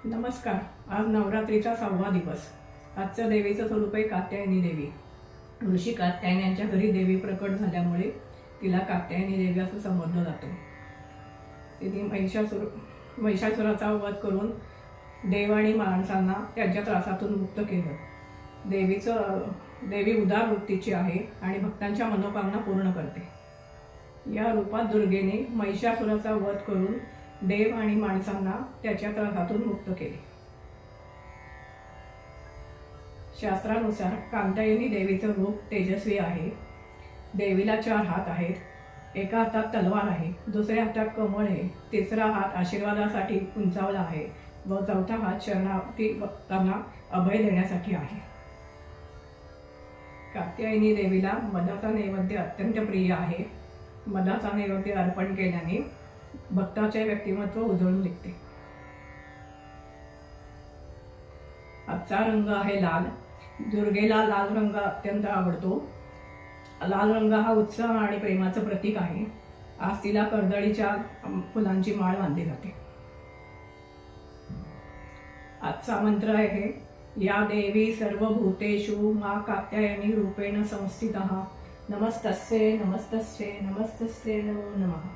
नमस्कार. आज नवरात्रीचा 6वा दिवस. आजच्या देवीचं स्वरूप आहे कात्यायनी देवी. ऋषी कात्यायन यांच्या घरी देवी प्रकट झाल्यामुळे तिला कात्यायनी देवी असं संबोधलं जातं. तिने महिषासुराचा वध करून देव आणि माणसांना त्यांच्या त्रासातून मुक्त केलं. देवी उदार वृत्तीची आहे आणि भक्तांच्या मनोकामना पूर्ण करते. या रूपात दुर्गेने महिषासुराचा वध करून देव आणि माणसांना त्याच्या त्रासातून मुक्त केले. शास्त्रानुसार कात्यायनी देवीचं रूप तेजस्वी आहे. देवीला 4 हात आहेत. एका हातात तलवार आहे, दुसऱ्या हातात कमळ आहे, तिसरा हात आशीर्वादासाठी उंचावला आहे व चौथा हात शरणार्थी भक्तांना अभय देण्यासाठी आहे. कात्यायनी देवीला मधाचा नैवेद्य अत्यंत प्रिय आहे. मधाचा नैवेद्य अर्पण केल्याने भक्ताचे व्यक्तिमत्व उजळून निघते. आजचा रंग आहे लाल. दुर्गेला लाल रंग अत्यंत आवडतो. लाल रंग हा उत्साह आणि प्रेमाचं प्रतीक आहे. आज तिला कर्दळीच्या फुलांची माळ बांधली जाते. आजचा मंत्र आहे, या देवी सर्वभूतेषु मा कात्यायनी रूपेण संस्थितः. नमस्तस्यै नमस्तस्यै नमस्तस्यै नमो नमः.